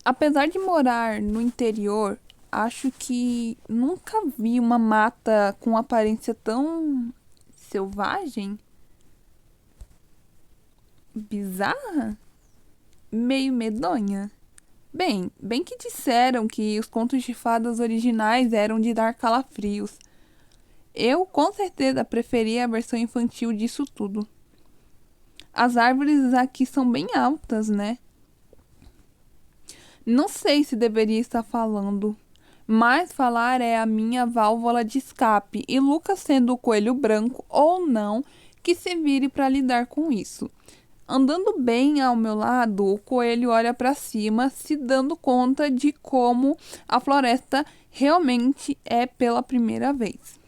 Apesar de morar no interior, acho que nunca vi uma mata com aparência tão selvagem, bizarra, meio medonha. Bem que disseram que os contos de fadas originais eram de dar calafrios. Eu, com certeza, preferia a versão infantil disso tudo. As árvores aqui são bem altas, né? Não sei se deveria estar falando, mas falar é a minha válvula de escape e Lucas, sendo o coelho branco ou não, que se vire para lidar com isso. Andando bem ao meu lado, o coelho olha para cima, se dando conta de como a floresta realmente é pela primeira vez.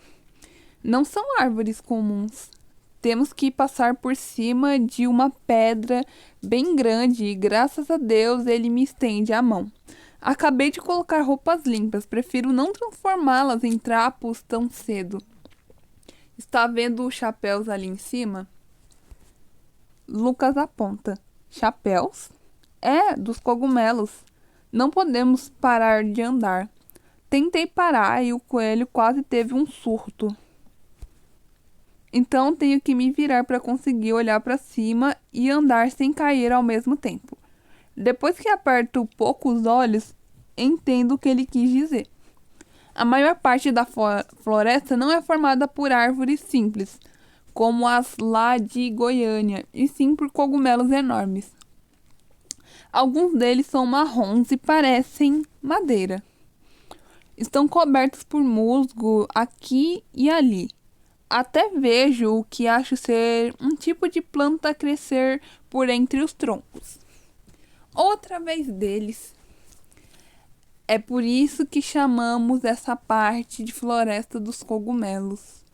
Não são árvores comuns. Temos que passar por cima de uma pedra bem grande e, graças a Deus, ele me estende a mão. Acabei de colocar roupas limpas, prefiro não transformá-las em trapos tão cedo. Está vendo os chapéus ali em cima? Lucas aponta. Chapéus? É, dos cogumelos. Não podemos parar de andar. Tentei parar e o coelho quase teve um surto. Então tenho que me virar para conseguir olhar para cima e andar sem cair ao mesmo tempo. Depois que aperto pouco os olhos, entendo o que ele quis dizer. A maior parte da floresta não é formada por árvores simples, como as lá de Goiânia, e sim por cogumelos enormes. Alguns deles são marrons e parecem madeira. Estão cobertos por musgo aqui e ali. Até vejo o que acho ser um tipo de planta a crescer por entre os troncos. Outra vez deles. É por isso que chamamos essa parte de floresta dos cogumelos.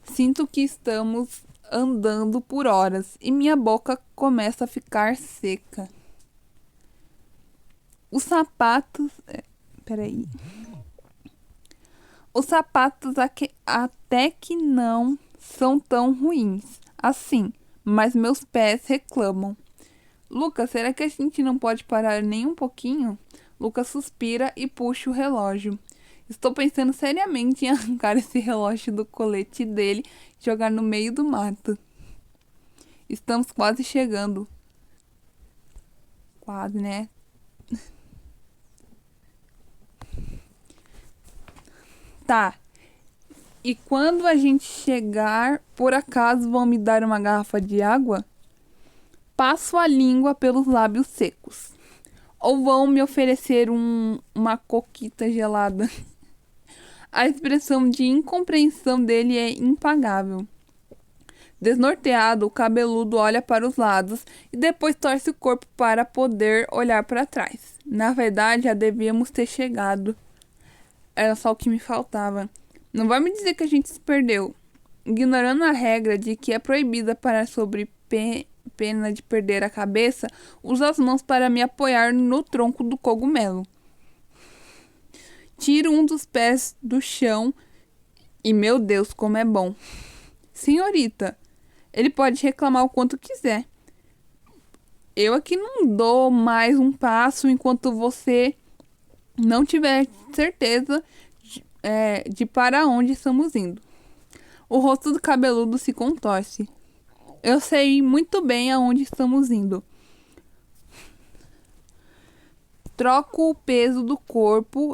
Sinto que estamos andando por horas e minha boca começa a ficar seca. Os sapatos. Peraí. Os sapatos até que não são tão ruins assim, mas meus pés reclamam. Lucas, será que a gente não pode parar nem um pouquinho? Lucas suspira e puxa o relógio. Estou pensando seriamente em arrancar esse relógio do colete dele e jogar no meio do mato. Estamos quase chegando. Quase, né? Tá. E quando a gente chegar, por acaso vão me dar uma garrafa de água? Passo a língua pelos lábios secos. Ou vão me oferecer uma coquita gelada? A expressão de incompreensão dele é impagável. Desnorteado, o cabeludo olha para os lados e depois torce o corpo para poder olhar para trás. Na verdade, já devíamos ter chegado. Era só o que me faltava. Não vai me dizer que a gente se perdeu. Ignorando a regra de que é proibida parar sobre pena de perder a cabeça, uso as mãos para me apoiar no tronco do cogumelo. Tiro um dos pés do chão e, meu Deus, como é bom. Senhorita, ele pode reclamar o quanto quiser. Eu aqui não dou mais um passo enquanto você não tiver certeza de para onde estamos indo. O rosto do cabeludo se contorce. Eu sei muito bem aonde estamos indo. Troco o peso do corpo,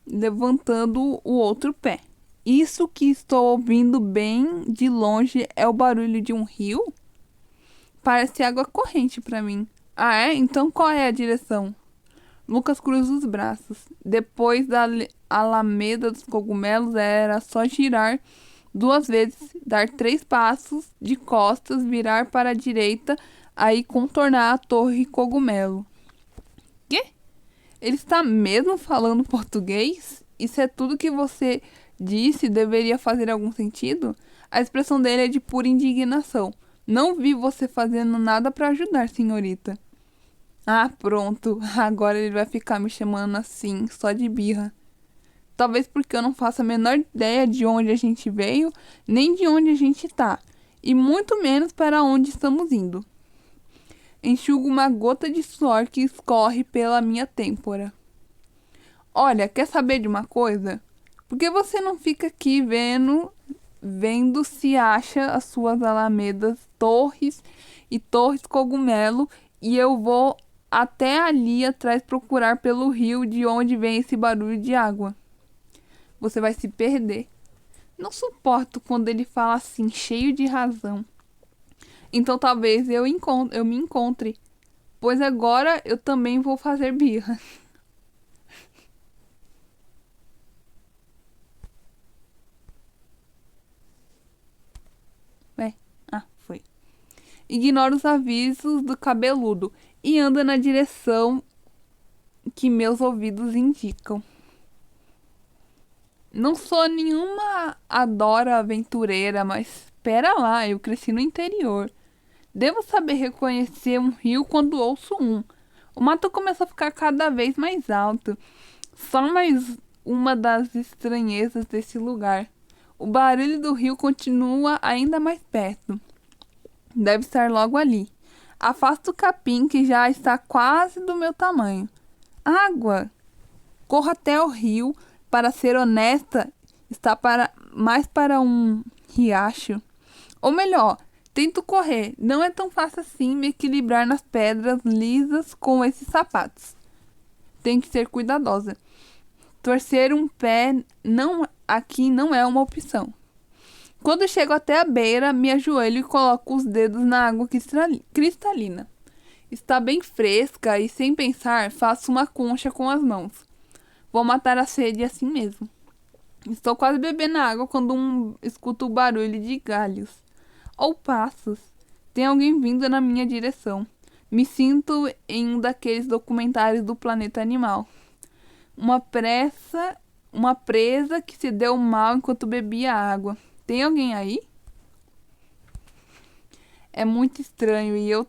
levantando o outro pé. Isso que estou ouvindo bem de longe é o barulho de um rio? Parece água corrente para mim. Ah, é? Então qual é a direção? Lucas cruza os braços. Depois da alameda dos cogumelos era só girar 2 vezes, dar 3 passos de costas, virar para a direita, aí contornar a torre cogumelo. Quê? Ele está mesmo falando português? Isso é tudo que você disse? Deveria fazer algum sentido? A expressão dele é de pura indignação. Não vi você fazendo nada para ajudar, senhorita. Ah, pronto. Agora ele vai ficar me chamando assim, só de birra. Talvez porque eu não faço a menor ideia de onde a gente veio, nem de onde a gente tá, e muito menos para onde estamos indo. Enxugo uma gota de suor que escorre pela minha têmpora. Olha, quer saber de uma coisa? Por que você não fica aqui vendo se acha as suas alamedas, torres e torres cogumelo, e eu vou até ali atrás procurar pelo rio de onde vem esse barulho de água. Você vai se perder. Não suporto quando ele fala assim, cheio de razão. Então talvez eu me encontre, pois agora eu também vou fazer birra. Ué, foi. Ignoro os avisos do cabeludo e anda na direção que meus ouvidos indicam. Não sou nenhuma adora aventureira, mas espera lá, eu cresci no interior. Devo saber reconhecer um rio quando ouço um. O mato começa a ficar cada vez mais alto. Só mais uma das estranhezas desse lugar. O barulho do rio continua ainda mais perto. Deve estar logo ali. Afasto o capim que já está quase do meu tamanho. Água! Corro até o rio. Para ser honesta, está mais para um riacho. Ou melhor, tento correr. Não é tão fácil assim me equilibrar nas pedras lisas com esses sapatos. Tenho que ser cuidadosa. Torcer um pé aqui não é uma opção. Quando chego até a beira, me ajoelho e coloco os dedos na água cristalina. Está bem fresca e, sem pensar, faço uma concha com as mãos. Vou matar a sede assim mesmo. Estou quase bebendo água quando escuto o barulho de galhos ou passos. Tem alguém vindo na minha direção. Me sinto em um daqueles documentários do Planeta Animal. Uma presa que se deu mal enquanto bebia água. Tem alguém aí? É muito estranho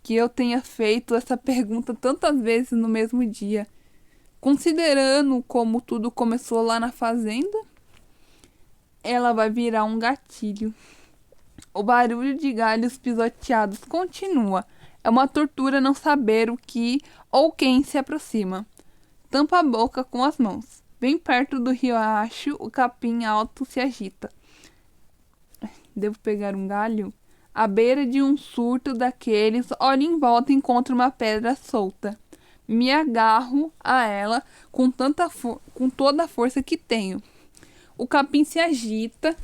que eu tenha feito essa pergunta tantas vezes no mesmo dia. Considerando como tudo começou lá na fazenda, ela vai virar um gatilho. O barulho de galhos pisoteados continua. É uma tortura não saber o que ou quem se aproxima. Tampa a boca com as mãos. Bem perto do riacho, o capim alto se agita. Devo pegar um galho? À beira de um surto daqueles, olho em volta e encontro uma pedra solta. Me agarro a ela com toda a força que tenho. O capim se agita.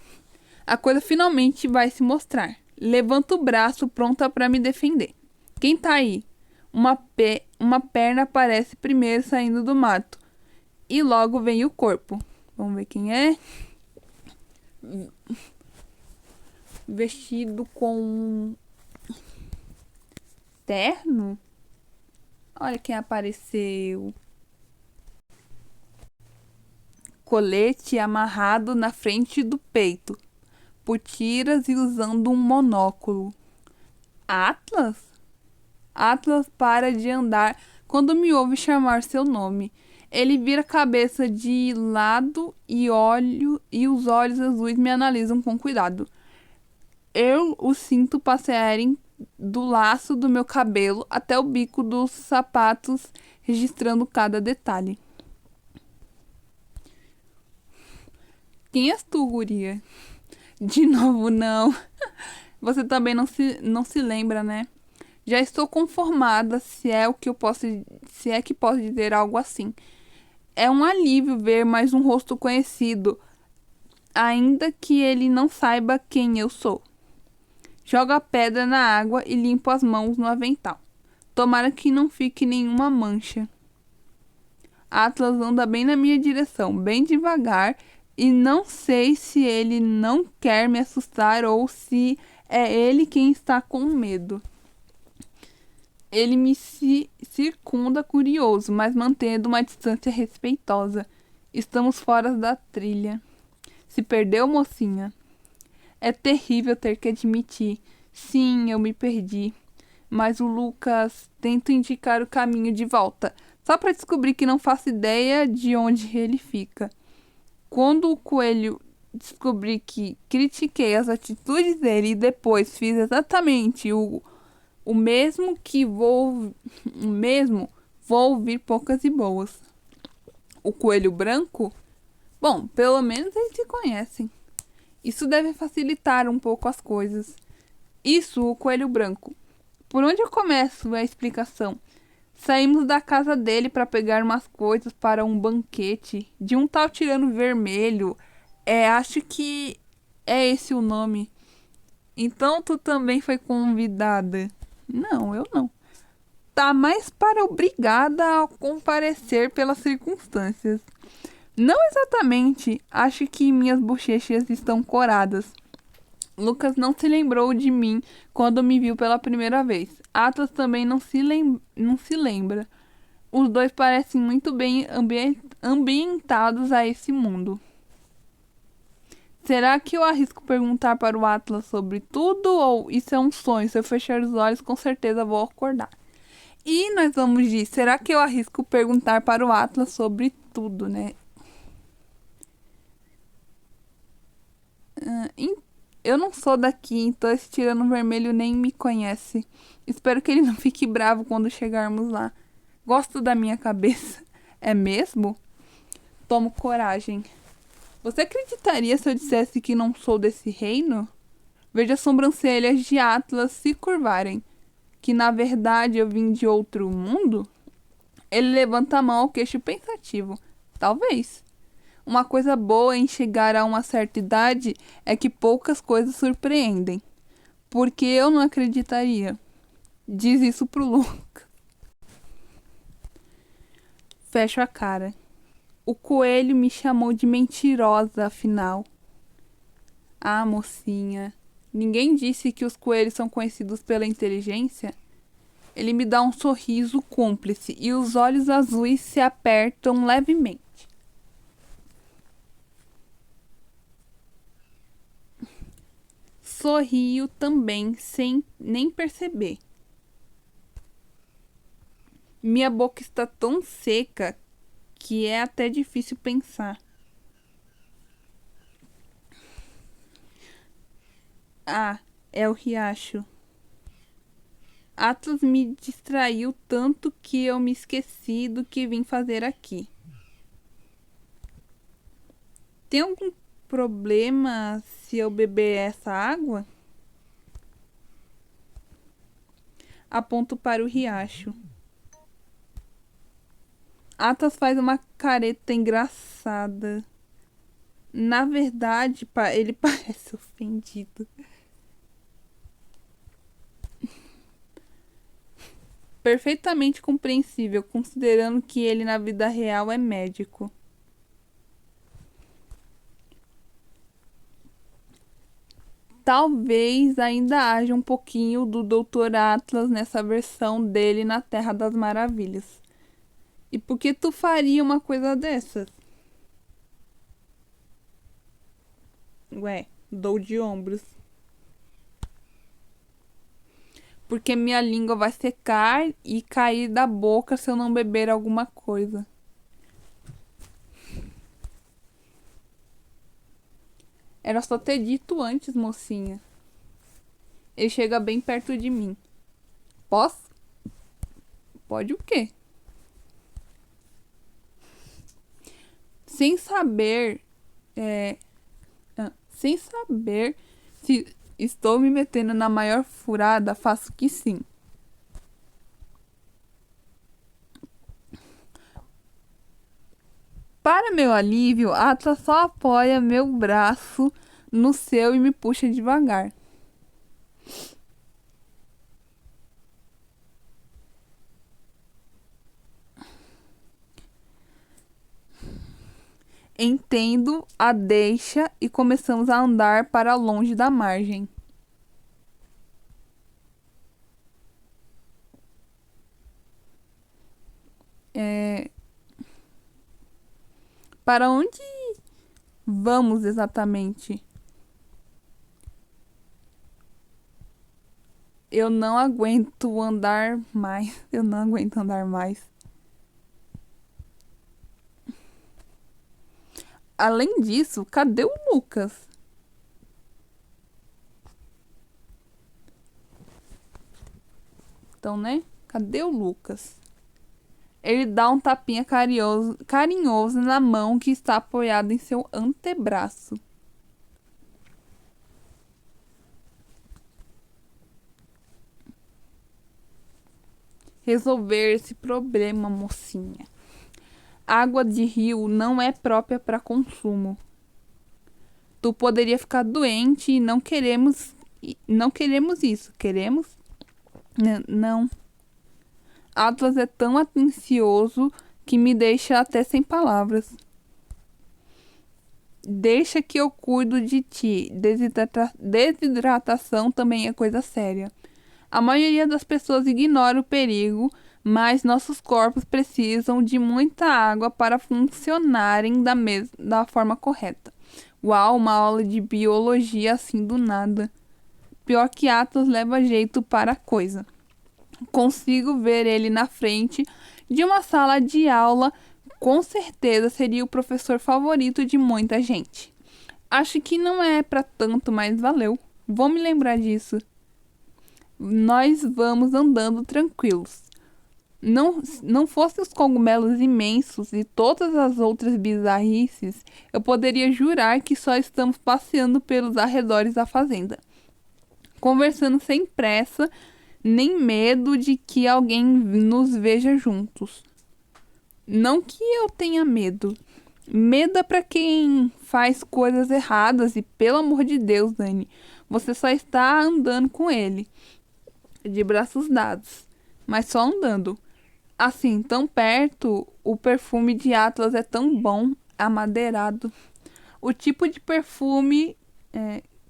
A coisa finalmente vai se mostrar. Levanto o braço pronta para me defender. Quem tá aí? Uma perna aparece primeiro saindo do mato. E logo vem o corpo. Vamos ver quem é. Vestido com terno. Olha quem apareceu. Colete amarrado na frente do peito, por tiras e usando um monóculo. Atlas? Atlas para de andar quando me ouve chamar seu nome. Ele vira a cabeça de lado e os olhos azuis me analisam com cuidado. Eu o sinto passearem do laço do meu cabelo até o bico dos sapatos, registrando cada detalhe. Quem és tu, guria? De novo, não. Você também não se lembra, né? Já estou conformada, se é que posso dizer algo assim. É um alívio ver mais um rosto conhecido, ainda que ele não saiba quem eu sou. Jogo a pedra na água e limpo as mãos no avental. Tomara que não fique nenhuma mancha. Atlas anda bem na minha direção, bem devagar, e não sei se ele não quer me assustar ou se é ele quem está com medo. Ele me circunda curioso, mas mantendo uma distância respeitosa. Estamos fora da trilha. Se perdeu, mocinha? É terrível ter que admitir. Sim, eu me perdi. Mas o Lucas tenta indicar o caminho de volta, só para descobrir que não faço ideia de onde ele fica. Quando o coelho descobri que critiquei as atitudes dele e depois fiz exatamente o O mesmo que vou, o mesmo vou ouvir poucas e boas. O coelho branco? Bom, pelo menos eles se conhecem. Isso deve facilitar um pouco as coisas. Isso, o coelho branco. Por onde eu começo a explicação? Saímos da casa dele para pegar umas coisas para um banquete de um tal tirano vermelho. Acho que é esse o nome. Então tu também foi convidada? Não, eu não. Tá mais para obrigada a comparecer pelas circunstâncias. Não exatamente. Acho que minhas bochechas estão coradas. Lucas não se lembrou de mim quando me viu pela primeira vez. Atlas também não se lembra. Os dois parecem muito bem ambientados a esse mundo. Será que eu arrisco perguntar para o Atlas sobre tudo ou isso é um sonho? Se eu fechar os olhos, com certeza vou acordar. E nós vamos de será que eu arrisco perguntar para o Atlas sobre tudo, né? Eu não sou daqui, então esse tirano vermelho nem me conhece. Espero que ele não fique bravo quando chegarmos lá. Gosto da minha cabeça. É mesmo? Tomo coragem. Você acreditaria se eu dissesse que não sou desse reino? Veja as sobrancelhas de Atlas se curvarem. Que na verdade eu vim de outro mundo? Ele levanta a mão ao queixo pensativo. Talvez. Uma coisa boa em chegar a uma certa idade é que poucas coisas surpreendem. Porque eu não acreditaria. Diz isso pro Lucas. Fecho a cara. O coelho me chamou de mentirosa, afinal. Ah, mocinha. Ninguém disse que os coelhos são conhecidos pela inteligência? Ele me dá um sorriso cúmplice e os olhos azuis se apertam levemente. Sorrio também, sem nem perceber. Minha boca está tão seca que é até difícil pensar. Ah, é o riacho. Atlas me distraiu tanto que eu me esqueci do que vim fazer aqui. Tem algum problema se eu beber essa água? Aponto para o riacho. Atlas faz uma careta engraçada. Na verdade, ele parece ofendido. Perfeitamente compreensível, considerando que ele na vida real é médico. Talvez ainda haja um pouquinho do Dr. Atlas nessa versão dele na Terra das Maravilhas. E por que tu faria uma coisa dessas? Ué, dou de ombros. Porque minha língua vai secar e cair da boca se eu não beber alguma coisa. Era só ter dito antes, mocinha. Ele chega bem perto de mim. Posso? Pode o quê? Sem saber. Sem saber se estou me metendo na maior furada, faço que sim. Para meu alívio, Atlas só apoia meu braço no seu e me puxa devagar. Entendo a deixa e começamos a andar para longe da margem. Para onde vamos exatamente? Eu não aguento andar mais. Eu não aguento andar mais. Além disso, cadê o Lucas? Então, né? Cadê o Lucas? Ele dá um tapinha carinhoso na mão que está apoiada em seu antebraço. Resolver esse problema, mocinha. Água de rio não é própria para consumo. Tu poderia ficar doente e não queremos isso. Queremos? Não. Atlas é tão atencioso que me deixa até sem palavras. Deixa que eu cuido de ti. Desidratação também é coisa séria. A maioria das pessoas ignora o perigo, mas nossos corpos precisam de muita água para funcionarem da forma correta. Uau, uma aula de biologia assim do nada. Pior que Atlas leva jeito para a coisa. Consigo ver ele na frente de uma sala de aula. Com certeza seria o professor favorito de muita gente. Acho que não é para tanto, mas valeu. Vou me lembrar disso. Nós vamos andando tranquilos. Não fossem os cogumelos imensos e todas as outras bizarrices, eu poderia jurar que só estamos passeando pelos arredores da fazenda, conversando sem pressa, nem medo de que alguém nos veja juntos. Não que eu tenha medo. Medo é pra quem faz coisas erradas e, pelo amor de Deus, Dani, você só está andando com ele, de braços dados, mas só andando. Assim, tão perto, o perfume de Atlas é tão bom, amadeirado. O tipo de perfume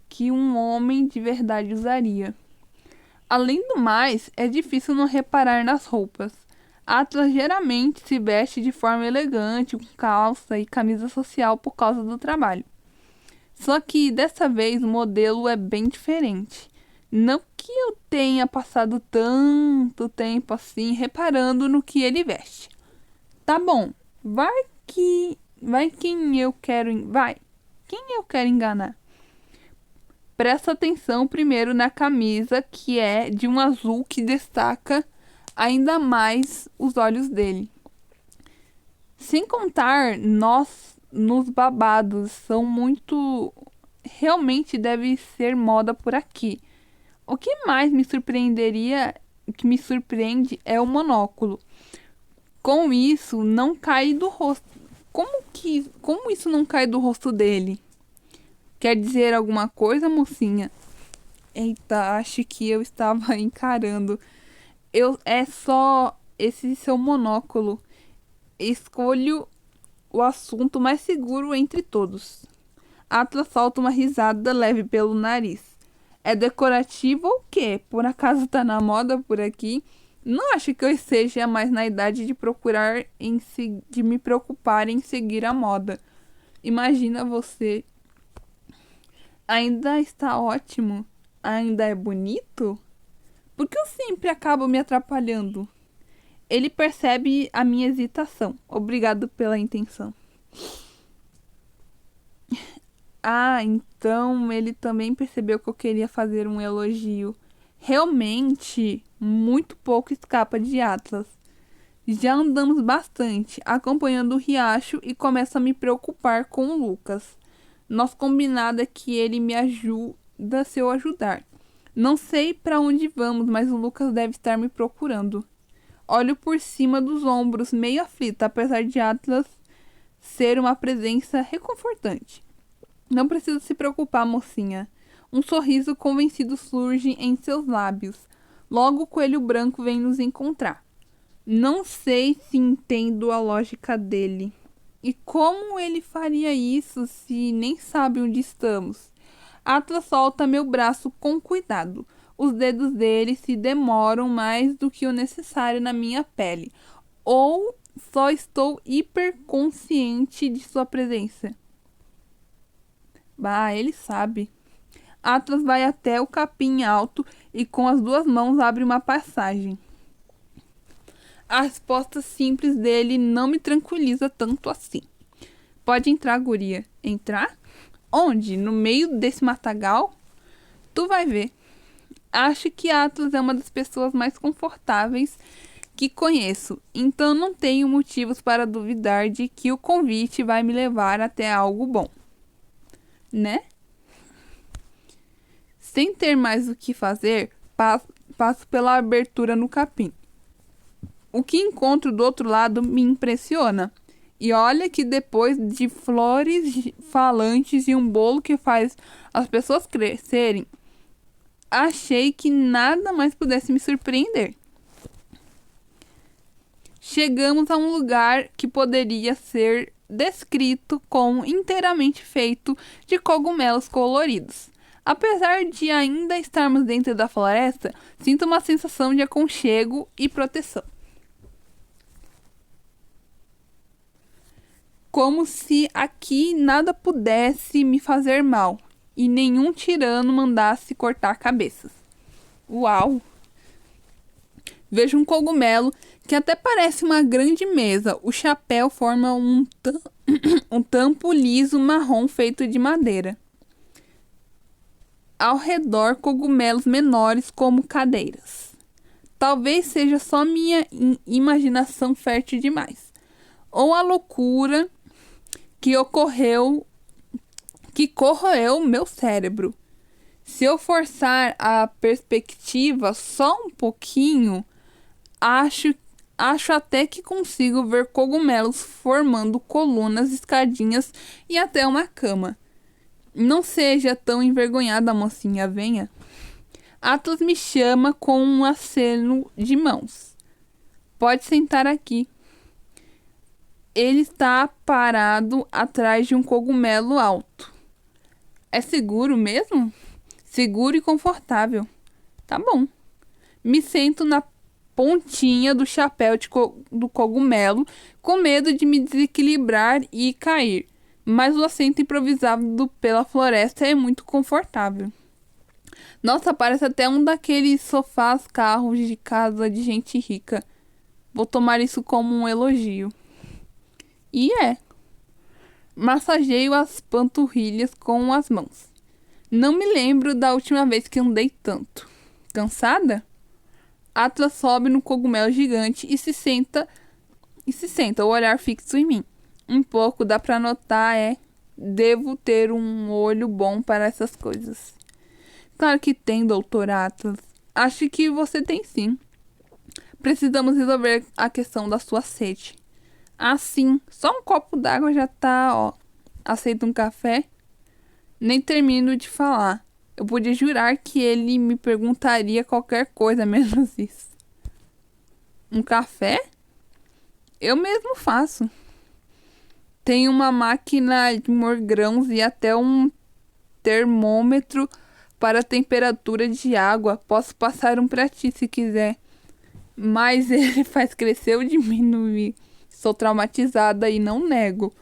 que um homem de verdade usaria. Além do mais, é difícil não reparar nas roupas. Atlas geralmente se veste de forma elegante, com calça e camisa social por causa do trabalho. Só que dessa vez o modelo é bem diferente. Não que eu tenha passado tanto tempo assim reparando no que ele veste. Tá bom, quem eu quero enganar. Presta atenção primeiro na camisa, que é de um azul que destaca ainda mais os olhos dele. Sem contar nos babados, são muito... Realmente deve ser moda por aqui. O que mais me surpreende é o monóculo. Com isso, não cai do rosto. Como isso não cai do rosto dele? Quer dizer alguma coisa, mocinha? Eita, acho que eu estava encarando. É só esse seu monóculo. Escolho o assunto mais seguro entre todos. Atlas solta uma risada leve pelo nariz. É decorativo ou quê? Por acaso tá na moda por aqui? Não acho que eu esteja mais na idade de de me preocupar em seguir a moda. Imagina você. Ainda está ótimo? Ainda é bonito? Por que eu sempre acabo me atrapalhando? Ele percebe a minha hesitação. Obrigado pela intenção. Ah, então ele também percebeu que eu queria fazer um elogio. Realmente, muito pouco escapa de Atlas. Já andamos bastante, acompanhando o riacho e começo a me preocupar com o Lucas. Nosso combinado é que ele me ajuda se eu ajudar. Não sei para onde vamos, mas o Lucas deve estar me procurando. Olho por cima dos ombros, meio aflita, apesar de Atlas ser uma presença reconfortante. Não precisa se preocupar, mocinha. Um sorriso convencido surge em seus lábios. Logo o coelho branco vem nos encontrar. Não sei se entendo a lógica dele. E como ele faria isso se nem sabe onde estamos? Atlas solta meu braço com cuidado. Os dedos dele se demoram mais do que o necessário na minha pele. Ou só estou hiperconsciente de sua presença. Bah, ele sabe. Atlas vai até o capim alto e com as duas mãos abre uma passagem. A resposta simples dele não me tranquiliza tanto assim. Pode entrar, guria. Entrar? Onde? No meio desse matagal? Tu vai ver. Acho que Atlas é uma das pessoas mais confortáveis que conheço, então não tenho motivos para duvidar de que o convite vai me levar até algo bom, né? Sem ter mais o que fazer, passo pela abertura no capim. O que encontro do outro lado me impressiona. E olha que depois de flores falantes e um bolo que faz as pessoas crescerem, achei que nada mais pudesse me surpreender. Chegamos a um lugar que poderia ser descrito como inteiramente feito de cogumelos coloridos. Apesar de ainda estarmos dentro da floresta, sinto uma sensação de aconchego e proteção. Como se aqui nada pudesse me fazer mal e nenhum tirano mandasse cortar cabeças. Uau! Vejo um cogumelo que até parece uma grande mesa. O chapéu forma um tampo liso marrom feito de madeira. Ao redor, cogumelos menores como cadeiras. Talvez seja só minha imaginação fértil demais, ou a loucura que corroeu meu cérebro. Se eu forçar a perspectiva só um pouquinho, acho até que consigo ver cogumelos formando colunas, escadinhas e até uma cama. Não seja tão envergonhada, mocinha, venha. Atlas me chama com um aceno de mãos. Pode sentar aqui. Ele está parado atrás de um cogumelo alto. É seguro mesmo? Seguro e confortável. Tá bom. Me sento na pontinha do chapéu do cogumelo, com medo de me desequilibrar e cair. Mas o assento improvisado pela floresta é muito confortável. Nossa, parece até um daqueles sofás carros de casa de gente rica. Vou tomar isso como um elogio. E é. Massageio as panturrilhas com as mãos. Não me lembro da última vez que andei tanto. Cansada? Atlas sobe no cogumelo gigante e se senta, o olhar fixo em mim. Um pouco dá pra notar, devo ter um olho bom para essas coisas. Claro que tem, doutor Atlas. Acho que você tem sim. Precisamos resolver a questão da sua sede. Assim, só um copo d'água já tá, ó. Aceita um café? Nem termino de falar. Eu podia jurar que ele me perguntaria qualquer coisa, menos isso. Um café? Eu mesmo faço. Tem uma máquina de moer grãos e até um termômetro para a temperatura de água. Posso passar um pra ti se quiser. Mas ele faz crescer ou diminuir. Sou traumatizada e não nego.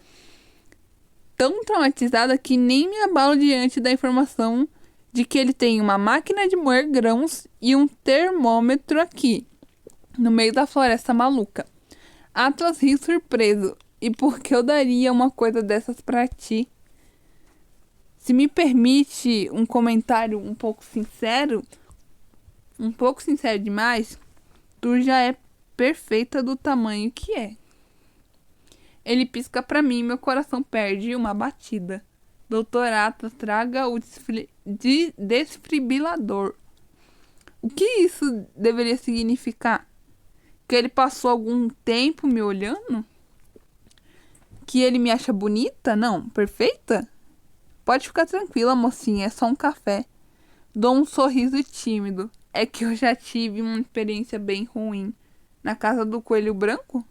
Tão traumatizada que nem me abalo diante da informação de que ele tem uma máquina de moer grãos e um termômetro aqui, no meio da floresta maluca. Atlas ri surpreso. E por que eu daria uma coisa dessas pra ti? Se me permite um comentário um pouco sincero demais, tu já é perfeita do tamanho que é. Ele pisca pra mim e meu coração perde uma batida. Doutor Atlas, traga o desfibrilador. O que isso deveria significar? Que ele passou algum tempo me olhando? Que ele me acha bonita? Não, perfeita? Pode ficar tranquila, mocinha, é só um café. Dou um sorriso tímido. É que eu já tive uma experiência bem ruim. Na casa do coelho branco?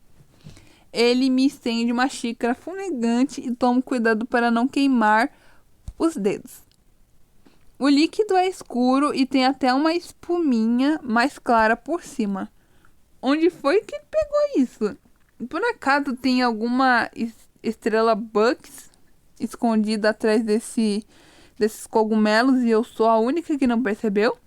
Ele me estende uma xícara fumegante e tomo cuidado para não queimar os dedos. O líquido é escuro e tem até uma espuminha mais clara por cima. Onde foi que ele pegou isso? Por acaso tem alguma estrela Bugs escondida atrás desses cogumelos e eu sou a única que não percebeu?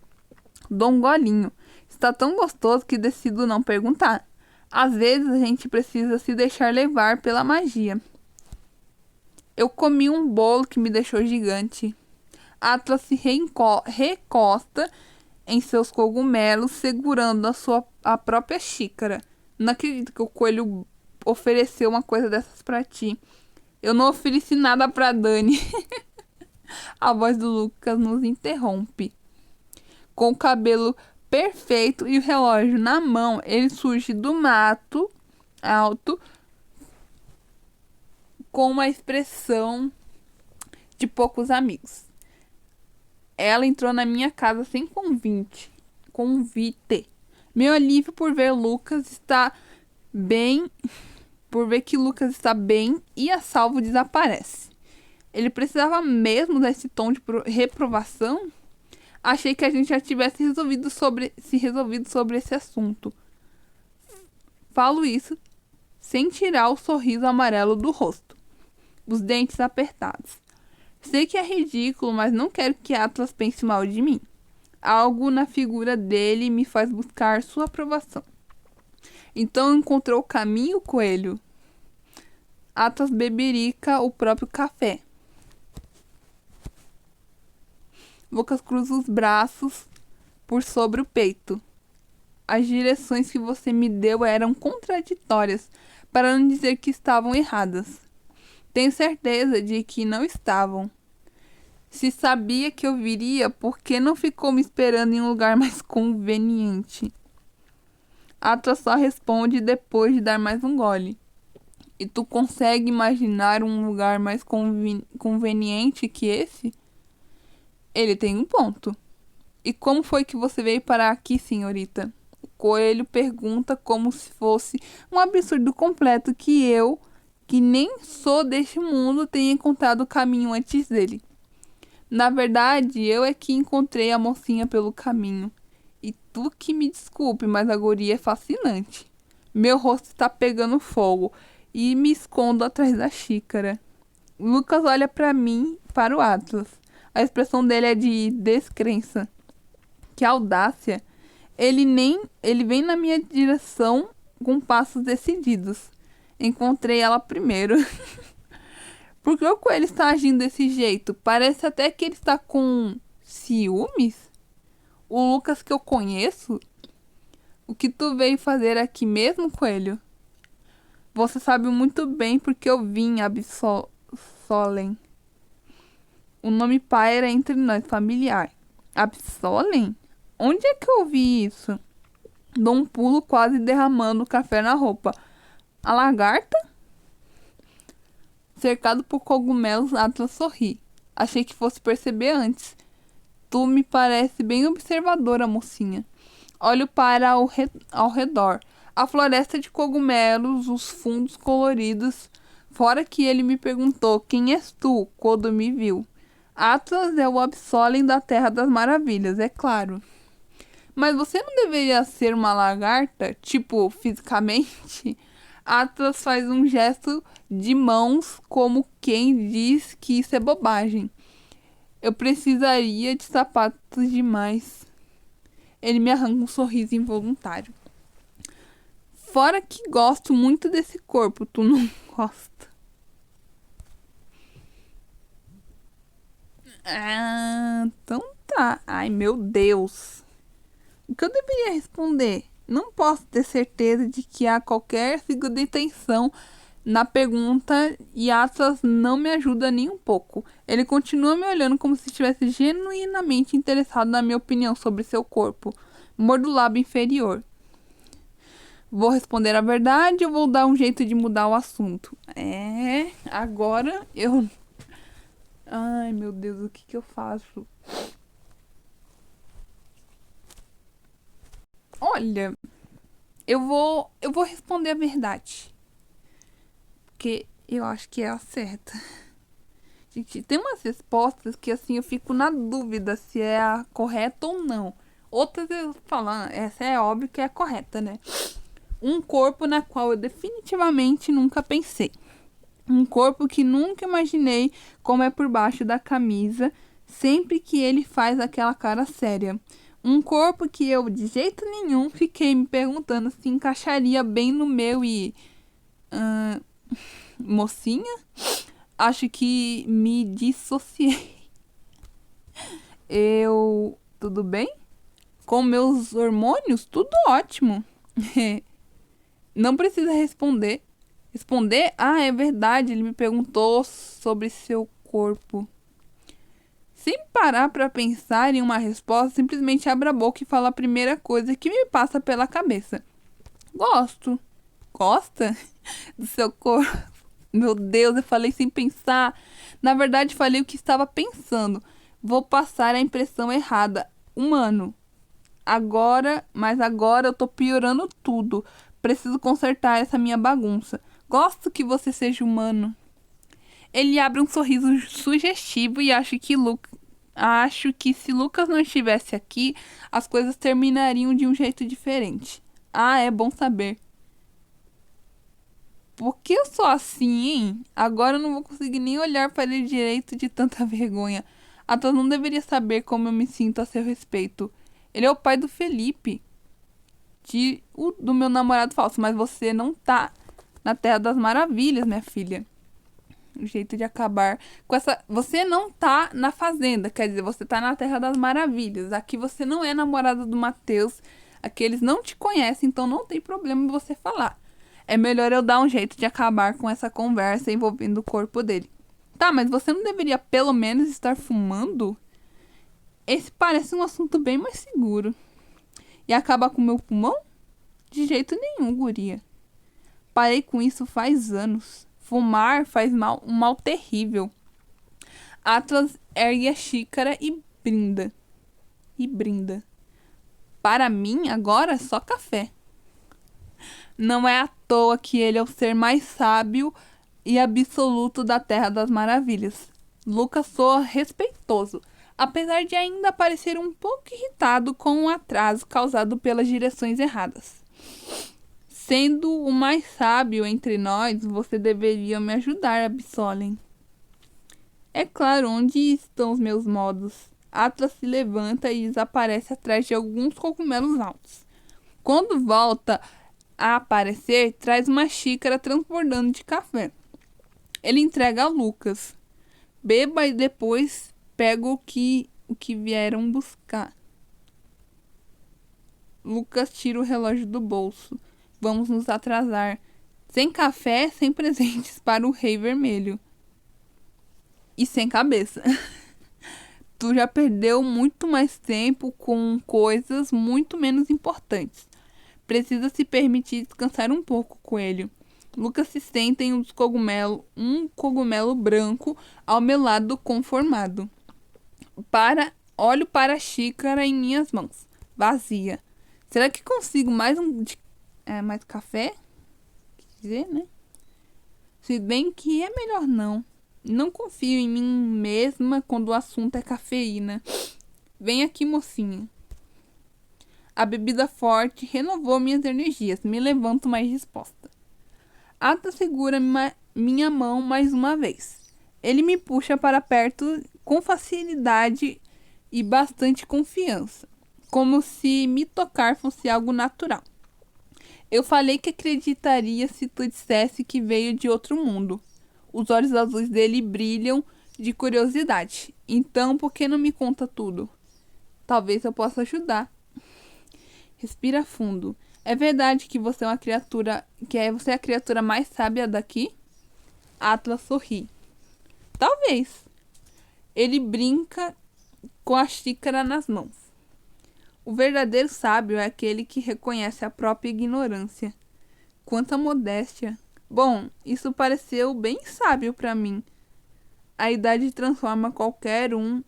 Dou um golinho. Está tão gostoso que decido não perguntar. Às vezes a gente precisa se deixar levar pela magia. Eu comi um bolo que me deixou gigante. Atlas se recosta em seus cogumelos, segurando a própria xícara. Não acredito que o coelho ofereceu uma coisa dessas pra ti. Eu não ofereci nada pra Dani. A voz do Lucas nos interrompe. Com o cabelo perfeito e o relógio na mão, ele surge do mato alto com uma expressão de poucos amigos. Ela entrou na minha casa sem convite. Meu alívio por ver que Lucas está bem e a salvo desaparece. Ele precisava mesmo desse tom de reprovação? Achei que a gente já tivesse resolvido sobre esse assunto. Falo isso sem tirar o sorriso amarelo do rosto, os dentes apertados. Sei que é ridículo, mas não quero que Atlas pense mal de mim. Algo na figura dele me faz buscar sua aprovação. Então encontrou o caminho, coelho? Atlas beberica o próprio café. Lucas cruza os braços por sobre o peito. As direções que você me deu eram contraditórias, para não dizer que estavam erradas. Tenho certeza de que não estavam. Se sabia que eu viria, por que não ficou me esperando em um lugar mais conveniente? Atlas só responde depois de dar mais um gole. E tu consegue imaginar um lugar mais conveniente que esse? Ele tem um ponto. E como foi que você veio parar aqui, senhorita? O coelho pergunta como se fosse um absurdo completo que eu, que nem sou deste mundo, tenha encontrado o caminho antes dele. Na verdade, eu é que encontrei a mocinha pelo caminho. E tu que me desculpe, mas a guria é fascinante. Meu rosto está pegando fogo e me escondo atrás da xícara. Lucas olha para mim, para o Atlas. A expressão dele é de descrença. Que audácia! Ele vem na minha direção com passos decididos. Encontrei ela primeiro. Por que o coelho está agindo desse jeito? Parece até que ele está com ciúmes. O Lucas que eu conheço? O que tu veio fazer aqui mesmo, coelho? Você sabe muito bem porque eu vim, Absolem. O nome paira entre nós, familiar. Absolem? Onde é que eu ouvi isso? Dou um pulo quase derramando café na roupa. A lagarta? Cercado por cogumelos, Atlas sorri. Achei que fosse perceber antes. Tu me parece bem observadora, mocinha. Olho para ao redor. A floresta de cogumelos, os fundos coloridos. Fora que ele me perguntou, quem és tu, quando me viu. Atlas é o Absolem da Terra das Maravilhas, é claro. Mas você não deveria ser uma lagarta, tipo, fisicamente? Atlas faz um gesto de mãos como quem diz que isso é bobagem. Eu precisaria de sapatos demais. Ele me arranca um sorriso involuntário. Fora que gosto muito desse corpo, tu não gosta? Ah, então tá. Ai, meu Deus. O que eu deveria responder? Não posso ter certeza de que há qualquer fio de tensão na pergunta e Atlas não me ajuda nem um pouco. Ele continua me olhando como se estivesse genuinamente interessado na minha opinião sobre seu corpo. Mordo o lábio inferior. Vou responder a verdade ou vou dar um jeito de mudar o assunto? Agora eu... Ai, meu Deus, o que eu faço? Olha, eu vou responder a verdade. Porque eu acho que é a certa. Gente, tem umas respostas que assim eu fico na dúvida se é a correta ou não. Outras eu falo, essa é óbvio que é a correta, né? Um corpo na qual eu definitivamente nunca pensei. Um corpo que nunca imaginei como é por baixo da camisa, sempre que ele faz aquela cara séria. Um corpo que eu, de jeito nenhum, fiquei me perguntando se encaixaria bem no meu e... mocinha? Acho que me dissociei. Tudo bem? Com meus hormônios, tudo ótimo. Não precisa responder. Responder? Ah, é verdade, ele me perguntou sobre seu corpo. Sem parar pra pensar em uma resposta, simplesmente abro a boca e falo a primeira coisa que me passa pela cabeça. Gosto. Gosta do seu corpo? Meu Deus, eu falei sem pensar. Na verdade, falei o que estava pensando. Vou passar a impressão errada. Humano. Mas agora eu tô piorando tudo. Preciso consertar essa minha bagunça. Gosto que você seja humano. Ele abre um sorriso sugestivo e acho que se Lucas não estivesse aqui, as coisas terminariam de um jeito diferente. Ah, é bom saber. Por que eu sou assim, hein? Agora eu não vou conseguir nem olhar para ele direito de tanta vergonha. Atos não deveria saber como eu me sinto a seu respeito. Ele é o pai do Felipe, do meu namorado falso, mas você não tá na Terra das Maravilhas, minha filha. O jeito de acabar com essa. Você não tá na fazenda, quer dizer, você tá na Terra das Maravilhas. Aqui você não é namorada do Matheus. Aqui eles não te conhecem, então não tem problema você falar. É melhor eu dar um jeito de acabar com essa conversa envolvendo o corpo dele. Tá, mas você não deveria pelo menos estar fumando? Esse parece um assunto bem mais seguro. E acabar com o meu pulmão? De jeito nenhum, guria. Parei com isso faz anos. Fumar faz mal, um mal terrível. Atlas ergue a xícara e brinda. Para mim, agora, só café. Não é à toa que ele é o ser mais sábio e absoluto da Terra das Maravilhas. Lucas soa respeitoso, apesar de ainda parecer um pouco irritado com o atraso causado pelas direções erradas. Sendo o mais sábio entre nós, você deveria me ajudar, Absolem. É claro, onde estão os meus modos? Atlas se levanta e desaparece atrás de alguns cogumelos altos. Quando volta a aparecer, traz uma xícara transbordando de café. Ele entrega a Lucas. Beba e depois pega o que vieram buscar. Lucas tira o relógio do bolso. Vamos nos atrasar. Sem café, sem presentes para o Rei Vermelho. E sem cabeça. Tu já perdeu muito mais tempo com coisas muito menos importantes. Precisa se permitir descansar um pouco, coelho. Lucas se senta em um cogumelo branco ao meu lado conformado. Olho para a xícara em minhas mãos, vazia. Será que consigo mais mais café? Quer dizer, né? Se bem que é melhor não. Não confio em mim mesma quando o assunto é cafeína. Vem aqui, mocinha. A bebida forte renovou minhas energias. Me levanto mais disposta. Ata segura minha mão mais uma vez. Ele me puxa para perto com facilidade e bastante confiança, como se me tocar fosse algo natural. Eu falei que acreditaria se tu dissesse que veio de outro mundo. Os olhos azuis dele brilham de curiosidade. Então, por que não me conta tudo? Talvez eu possa ajudar. Respira fundo. É verdade que você é você é a criatura mais sábia daqui? Atlas sorri. Talvez. Ele brinca com a xícara nas mãos. O verdadeiro sábio é aquele que reconhece a própria ignorância. Quanta modéstia. Bom, isso pareceu bem sábio para mim. A idade transforma qualquer um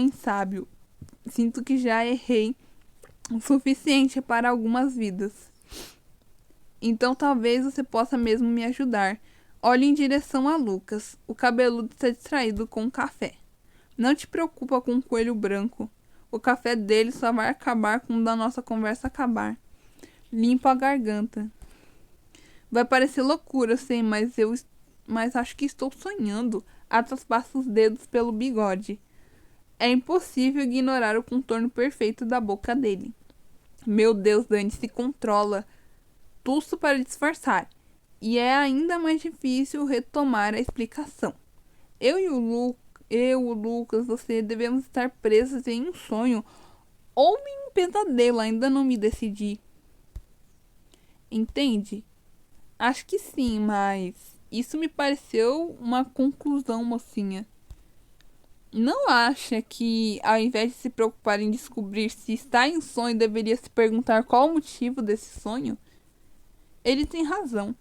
em sábio. Sinto que já errei o suficiente para algumas vidas. Então talvez você possa mesmo me ajudar. Olhe em direção a Lucas. O cabeludo está distraído com o café. Não te preocupa com o coelho branco. O café dele só vai acabar quando a nossa conversa acabar. Limpo a garganta. Vai parecer loucura, sei, mas acho que estou sonhando. Atlas passa os dedos pelo bigode. É impossível ignorar o contorno perfeito da boca dele. Meu Deus, Dani, se controla. Tuço para disfarçar. E é ainda mais difícil retomar a explicação. Eu, o Lucas, você devemos estar presos em um sonho ou em um pesadelo, ainda não me decidi. Entende? Acho que sim, mas isso me pareceu uma conclusão, mocinha. Não acha que, ao invés de se preocupar em descobrir se está em sonho, deveria se perguntar qual o motivo desse sonho? Ele tem razão.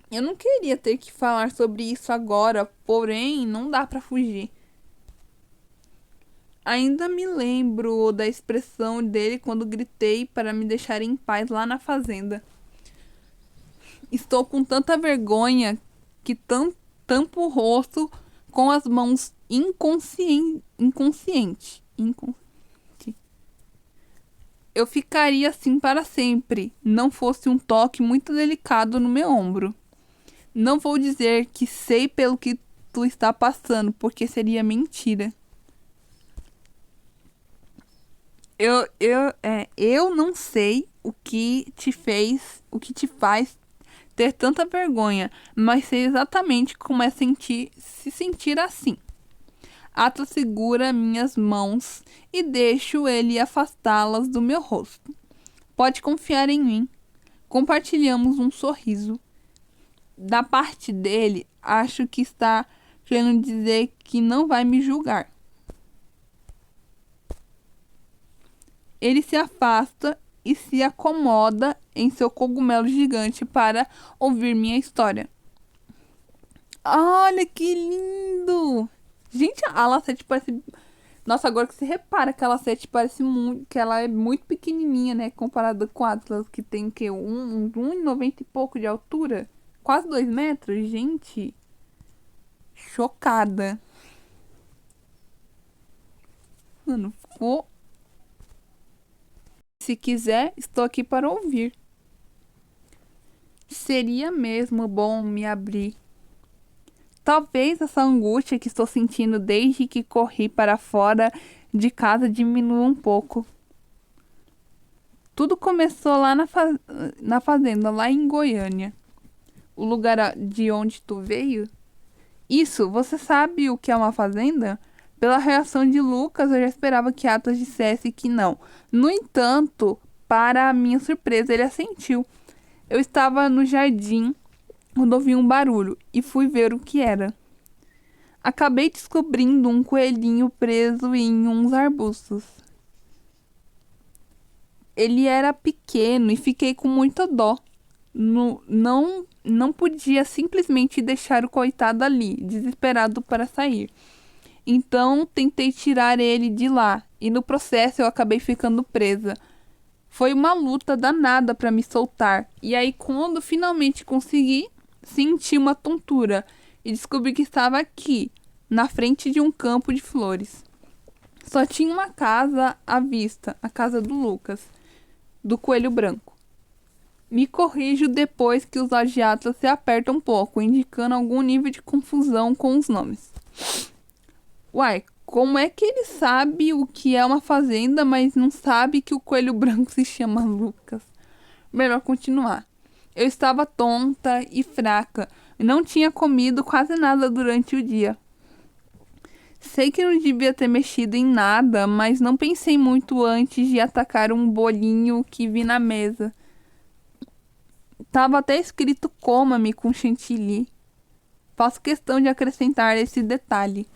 Eu não queria ter que falar sobre isso agora, porém, não dá pra fugir. Ainda me lembro da expressão dele quando gritei para me deixar em paz lá na fazenda. Estou com tanta vergonha que tampo o rosto com as mãos inconsciente. Eu ficaria assim para sempre, não fosse um toque muito delicado no meu ombro. Não vou dizer que sei pelo que tu está passando, porque seria mentira. Eu não sei o que te faz ter tanta vergonha, mas sei exatamente como é se sentir assim. Atlas segura minhas mãos e deixo ele afastá-las do meu rosto. Pode confiar em mim. Compartilhamos um sorriso. Da parte dele, acho que está querendo dizer que não vai me julgar. Ele se afasta e se acomoda em seu cogumelo gigante para ouvir minha história. Olha que lindo! Gente, a Lacete parece. Nossa, agora que você repara que a Lacete parece muito. Que ela é muito pequenininha, né? Comparada com a Atlas, que tem o quê? 1,90 e pouco de altura. Quase 2 metros. Gente, chocada. Mano, ficou. Se quiser, estou aqui para ouvir. Seria mesmo bom me abrir. Talvez essa angústia que estou sentindo desde que corri para fora de casa diminua um pouco. Tudo começou lá na fazenda, lá em Goiânia. O lugar de onde tu veio? Isso, você sabe o que é uma fazenda? Pela reação de Lucas, eu já esperava que Atos dissesse que não. No entanto, para minha surpresa, ele assentiu. Eu estava no jardim quando ouvi um barulho e fui ver o que era. Acabei descobrindo um coelhinho preso em uns arbustos. Ele era pequeno e fiquei com muita dó. Não podia simplesmente deixar o coitado ali, desesperado para sair. Então tentei tirar ele de lá e no processo eu acabei ficando presa. Foi uma luta danada para me soltar. E aí, quando finalmente consegui, senti uma tontura e descobri que estava aqui, na frente de um campo de flores. Só tinha uma casa à vista, a casa do Lucas, do coelho branco. Me corrijo depois que os agiatas se apertam um pouco, indicando algum nível de confusão com os nomes. Uai, como é que ele sabe o que é uma fazenda, mas não sabe que o coelho branco se chama Lucas? Melhor continuar. Eu estava tonta e fraca, e não tinha comido quase nada durante o dia. Sei que não devia ter mexido em nada, mas não pensei muito antes de atacar um bolinho que vi na mesa. Tava até escrito coma-me com chantilly. Faço questão de acrescentar esse detalhe.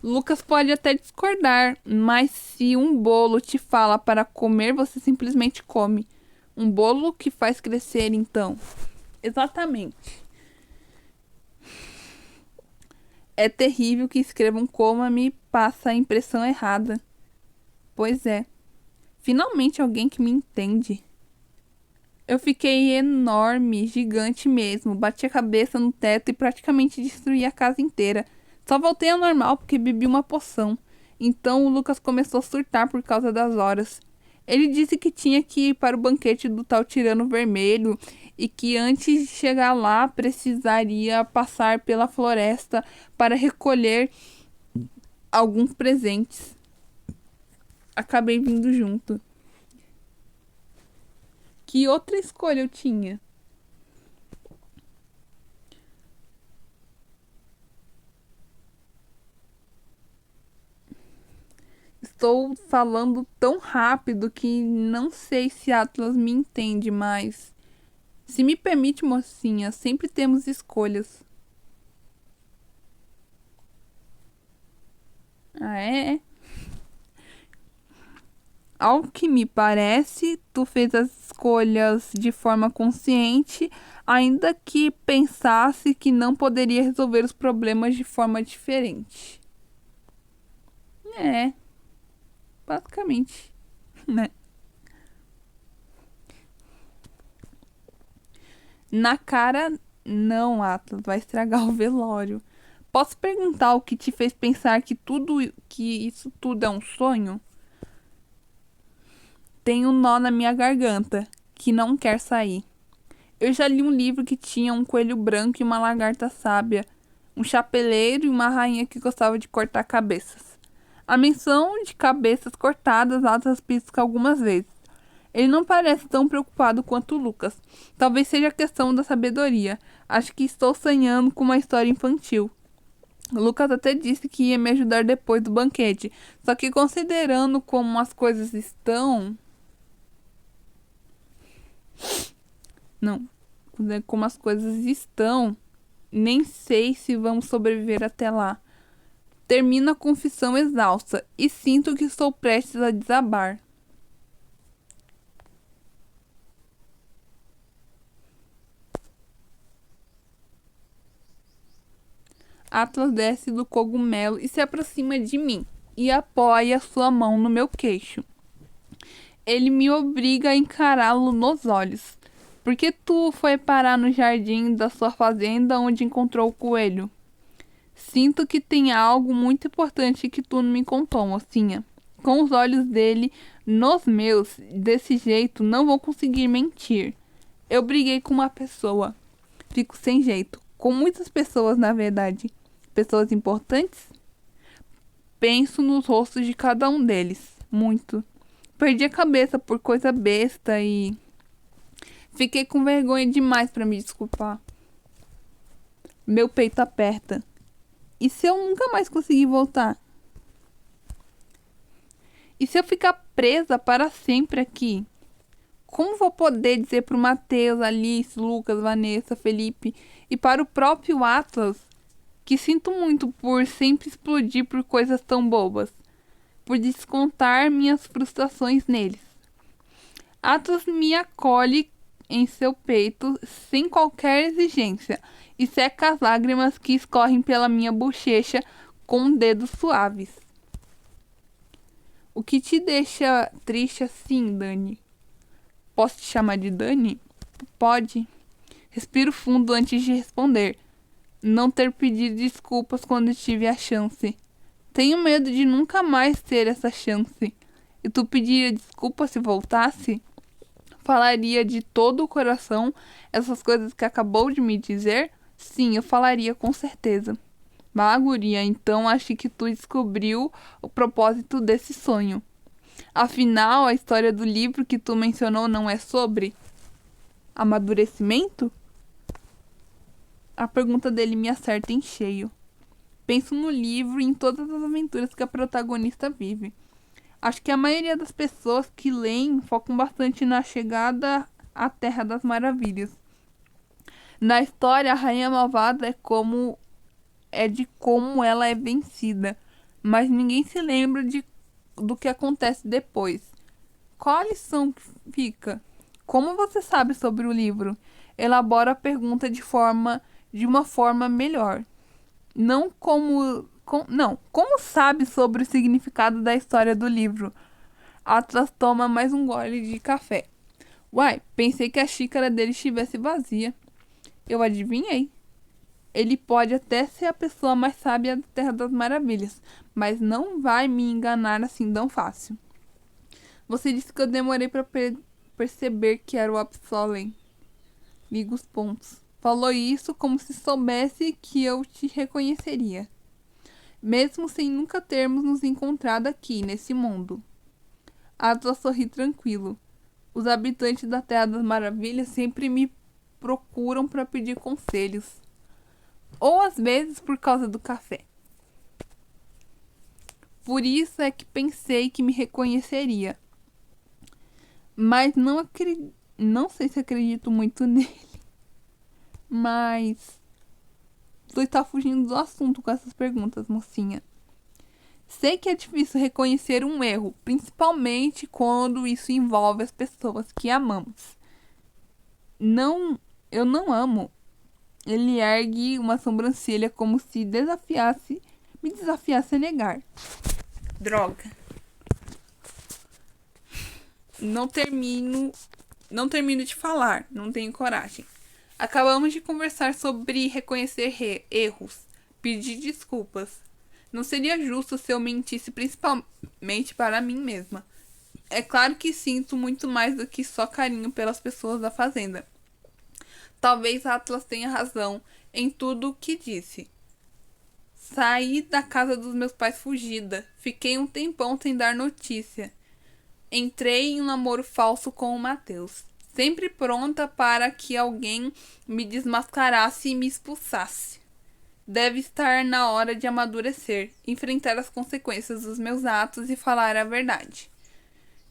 Lucas pode até discordar, mas se um bolo te fala para comer, você simplesmente come. Um bolo que faz crescer, então. Exatamente. É terrível que escrevam coma-me passa a impressão errada. Pois é. Finalmente alguém que me entende. Eu fiquei enorme, gigante mesmo. Bati a cabeça no teto e praticamente destruí a casa inteira. Só voltei ao normal porque bebi uma poção. Então o Lucas começou a surtar por causa das horas. Ele disse que tinha que ir para o banquete do tal Tirano Vermelho e que antes de chegar lá precisaria passar pela floresta para recolher alguns presentes. Acabei vindo junto. Que outra escolha eu tinha? estou falando tão rápido que não sei se Atlas me entende, mas se me permite, mocinha, sempre temos escolhas. Ah, é? Ao que me parece, tu fez as escolhas de forma consciente, ainda que pensasse que não poderia resolver os problemas de forma diferente. É, basicamente, né? Na cara, não, Atlas, vai estragar o velório. Posso perguntar o que te fez pensar que isso tudo é um sonho? Tem um nó na minha garganta, que não quer sair. Eu já li um livro que tinha um coelho branco e uma lagarta sábia, um chapeleiro e uma rainha que gostava de cortar cabeças. A menção de cabeças cortadas Atlas pisca algumas vezes. Ele não parece tão preocupado quanto o Lucas. Talvez seja questão da sabedoria. Acho que estou sonhando com uma história infantil. O Lucas até disse que ia me ajudar depois do banquete. Só que considerando como as coisas estão. Não. Como as coisas estão, nem sei se vamos sobreviver até lá. Termino a confissão exausta e sinto que estou prestes a desabar. Atlas desce do cogumelo e se aproxima de mim e apoia sua mão no meu queixo. Ele me obriga a encará-lo nos olhos. Por que tu foi parar no jardim da sua fazenda onde encontrou o coelho? Sinto que tem algo muito importante que tu não me contou, mocinha. Com os olhos dele nos meus, desse jeito não vou conseguir mentir. Eu briguei com uma pessoa. Fico sem jeito. Com muitas pessoas, na verdade. Pessoas importantes? Penso nos rostos de cada um deles. Muito. Perdi a cabeça por coisa besta e fiquei com vergonha demais para me desculpar. Meu peito aperta. E se eu nunca mais conseguir voltar? E se eu ficar presa para sempre aqui? Como vou poder dizer pro Matheus, Alice, Lucas, Vanessa, Felipe e para o próprio Atlas que sinto muito por sempre explodir por coisas tão bobas, por descontar minhas frustrações neles? Atlas me acolhe em seu peito sem qualquer exigência e seca as lágrimas que escorrem pela minha bochecha com dedos suaves. O que te deixa triste assim, Dani? Posso te chamar de Dani? Pode. Respiro fundo antes de responder. Não ter pedido desculpas quando tive a chance. Tenho medo de nunca mais ter essa chance. E tu pediria desculpa se voltasse? Falaria de todo o coração essas coisas que acabou de me dizer? Sim, eu falaria com certeza. Bah, guria, então acho que tu descobriu o propósito desse sonho. Afinal, a história do livro que tu mencionou não é sobre amadurecimento? A pergunta dele me acerta em cheio. Penso no livro e em todas as aventuras que a protagonista vive. Acho que a maioria das pessoas que leem focam bastante na chegada à Terra das Maravilhas. Na história, a Rainha Malvada é de como ela é vencida, mas ninguém se lembra do que acontece depois. Qual a lição que fica? Como você sabe sobre o livro? Elabora a pergunta de uma forma melhor. Como sabe sobre o significado da história do livro? Atlas toma mais um gole de café. Uai, pensei que a xícara dele estivesse vazia. Eu adivinhei. Ele pode até ser a pessoa mais sábia da Terra das Maravilhas, mas não vai me enganar assim tão fácil. Você disse que eu demorei para perceber que era o Absolem. Liga os pontos. Falou isso como se soubesse que eu te reconheceria, mesmo sem nunca termos nos encontrado aqui, nesse mundo. Atlas sorri tranquilo. Os habitantes da Terra das Maravilhas sempre me procuram para pedir conselhos. Ou às vezes por causa do café. Por isso é que pensei que me reconheceria. Mas não sei se acredito muito nele. Mas tu está fugindo do assunto com essas perguntas, mocinha. Sei que é difícil reconhecer um erro, principalmente quando isso envolve as pessoas que amamos. Não, eu não amo. Ele ergue uma sobrancelha como se me desafiasse a negar. Droga. Não termino de falar, não tenho coragem. Acabamos de conversar sobre reconhecer erros, pedir desculpas. Não seria justo se eu mentisse principalmente para mim mesma. É claro que sinto muito mais do que só carinho pelas pessoas da fazenda. Talvez Atlas tenha razão em tudo o que disse. Saí da casa dos meus pais fugida. Fiquei um tempão sem dar notícia. Entrei em um namoro falso com o Matheus. Sempre pronta para que alguém me desmascarasse e me expulsasse. Deve estar na hora de amadurecer, enfrentar as consequências dos meus atos e falar a verdade.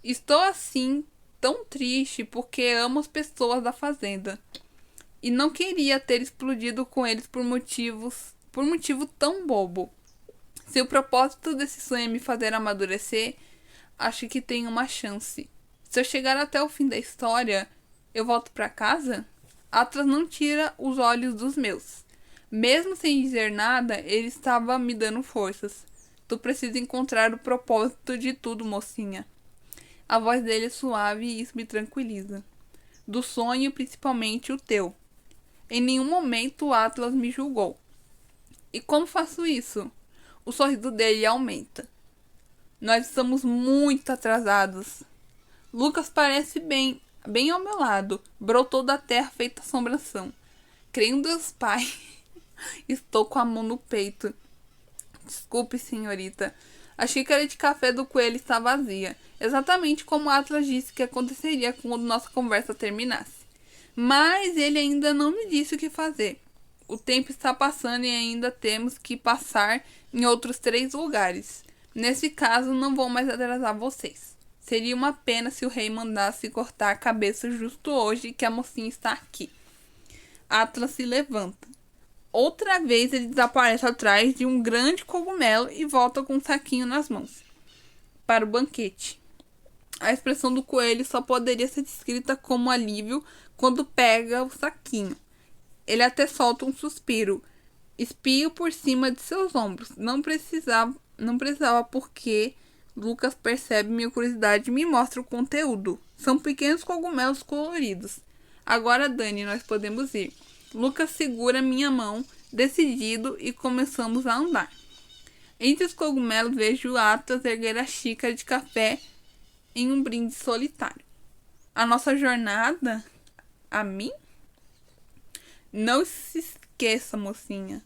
Estou assim, tão triste porque amo as pessoas da fazenda. E não queria ter explodido com eles por motivo tão bobo. Se o propósito desse sonho é me fazer amadurecer, acho que tenho uma chance. Se eu chegar até o fim da história, eu volto para casa? Atlas não tira os olhos dos meus. Mesmo sem dizer nada, ele estava me dando forças. Tu precisa encontrar o propósito de tudo, mocinha. A voz dele é suave e isso me tranquiliza. Do sonho, principalmente o teu. Em nenhum momento o Atlas me julgou. E como faço isso? O sorriso dele aumenta. Nós estamos muito atrasados. Lucas parece bem ao meu lado. Brotou da terra feita assombração. Creio em Deus Pai. Estou com a mão no peito. Desculpe, senhorita. A xícara de café do coelho está vazia. Exatamente como Atlas disse que aconteceria quando nossa conversa terminasse. Mas ele ainda não me disse o que fazer. O tempo está passando e ainda temos que passar em outros 3 lugares. Nesse caso, não vou mais atrasar vocês. Seria uma pena se o rei mandasse cortar a cabeça justo hoje que a mocinha está aqui. Atlas se levanta. Outra vez ele desaparece atrás de um grande cogumelo e volta com um saquinho nas mãos. Para o banquete. A expressão do coelho só poderia ser descrita como alívio quando pega o saquinho. Ele até solta um suspiro. Espio por cima de seus ombros. Não precisava porque Lucas percebe minha curiosidade e me mostra o conteúdo. São pequenos cogumelos coloridos. Agora, Dani, nós podemos ir. Lucas segura minha mão, decidido, e começamos a andar. Entre os cogumelos vejo Atlas erguer a xícara de café em um brinde solitário. A nossa jornada? A mim? Não se esqueça, mocinha.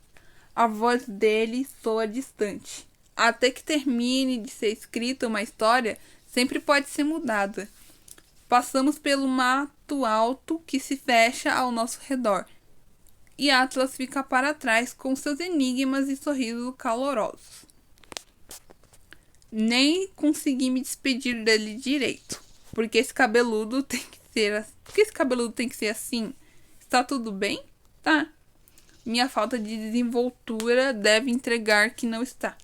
A voz dele soa distante. Até que termine de ser escrita uma história, sempre pode ser mudada. Passamos pelo mato alto que se fecha ao nosso redor. E Atlas fica para trás com seus enigmas e sorrisos calorosos. Nem consegui me despedir dele direito. Porque esse cabeludo tem que ser assim? Está tudo bem? Tá. Minha falta de desenvoltura deve entregar que não está.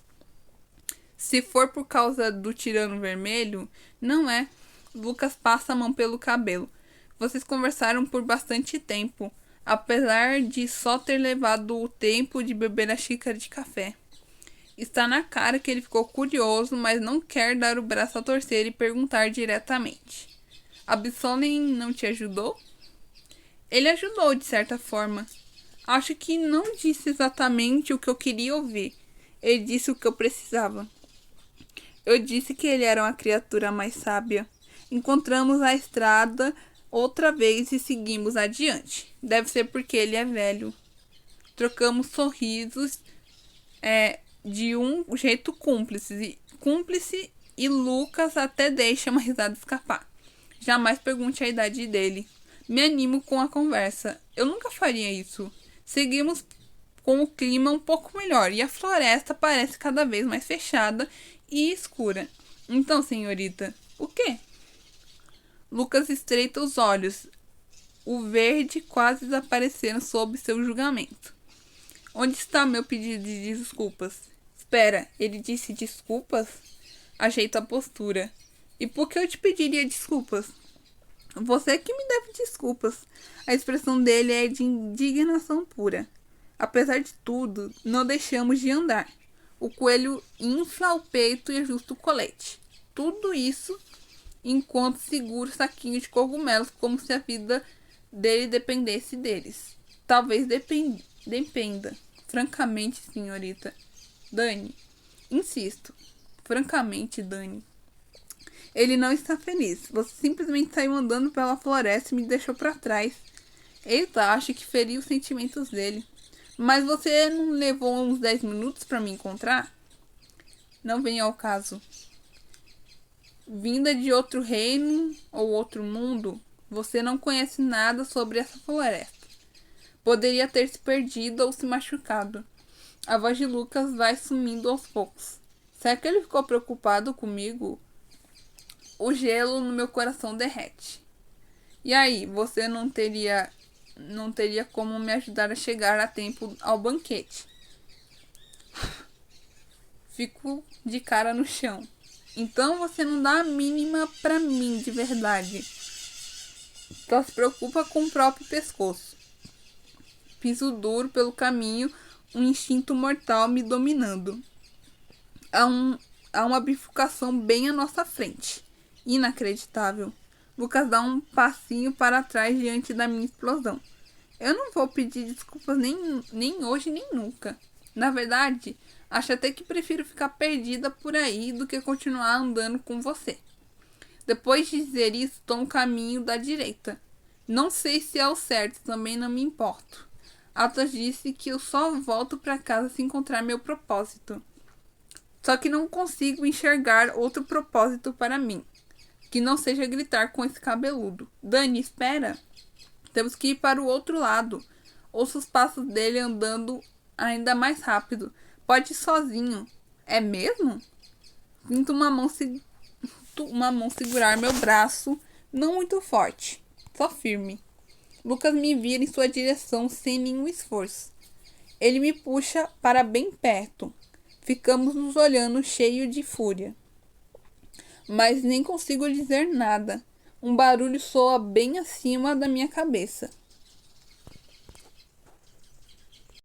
Se for por causa do tirano vermelho, não é. Lucas passa a mão pelo cabelo. Vocês conversaram por bastante tempo, apesar de só ter levado o tempo de beber a xícara de café. Está na cara que ele ficou curioso, mas não quer dar o braço a torcer e perguntar diretamente. Absolem não te ajudou? Ele ajudou de certa forma. Acho que não disse exatamente o que eu queria ouvir. Ele disse o que eu precisava. Eu disse que ele era uma criatura mais sábia. Encontramos a estrada outra vez e seguimos adiante. Deve ser porque ele é velho. Trocamos sorrisos de um jeito cúmplice e Lucas até deixa uma risada escapar. Jamais pergunte a idade dele. Me animo com a conversa. Eu nunca faria isso. Seguimos com o clima um pouco melhor e a floresta parece cada vez mais fechada e escura. Então, senhorita, o quê? Lucas estreita os olhos. O verde quase desaparecendo sob seu julgamento. Onde está meu pedido de desculpas? Espera, ele disse desculpas? Ajeita a postura. E por que eu te pediria desculpas? Você que me deve desculpas. A expressão dele é de indignação pura. Apesar de tudo, não deixamos de andar. O coelho infla o peito e ajusta o colete. Tudo isso enquanto segura o saquinho de cogumelos como se a vida dele dependesse deles. Talvez dependa. Francamente, senhorita. Dani. Insisto. Francamente, Dani. Ele não está feliz. Você simplesmente saiu andando pela floresta e me deixou para trás. Eita, acho que feri os sentimentos dele. Mas você não levou uns 10 minutos para me encontrar? Não vem ao caso. Vinda de outro reino ou outro mundo, você não conhece nada sobre essa floresta. Poderia ter se perdido ou se machucado. A voz de Lucas vai sumindo aos poucos. Será que ele ficou preocupado comigo? O gelo no meu coração derrete. E aí, você não teria como me ajudar a chegar a tempo ao banquete? Fico de cara no chão. Então você não dá a mínima pra mim de verdade. Só se preocupa com o próprio pescoço. Piso duro pelo caminho, um instinto mortal me dominando. Há uma bifurcação bem à nossa frente. Inacreditável. Lucas dá um passinho para trás diante da minha explosão. Eu não vou pedir desculpas nem hoje nem nunca. Na verdade, acho até que prefiro ficar perdida por aí do que continuar andando com você. Depois de dizer isso, tomo o caminho da direita. Não sei se é o certo, também não me importo. Atlas disse que eu só volto para casa se encontrar meu propósito. Só que não consigo enxergar outro propósito para mim. Que não seja gritar com esse cabeludo. Dani, espera. Temos que ir para o outro lado. Ouço os passos dele andando ainda mais rápido. Pode ir sozinho. É mesmo? Sinto uma mão segurar meu braço, não muito forte, só firme. Lucas me vira em sua direção sem nenhum esforço. Ele me puxa para bem perto. Ficamos nos olhando cheio de fúria. Mas nem consigo dizer nada. Um barulho soa bem acima da minha cabeça.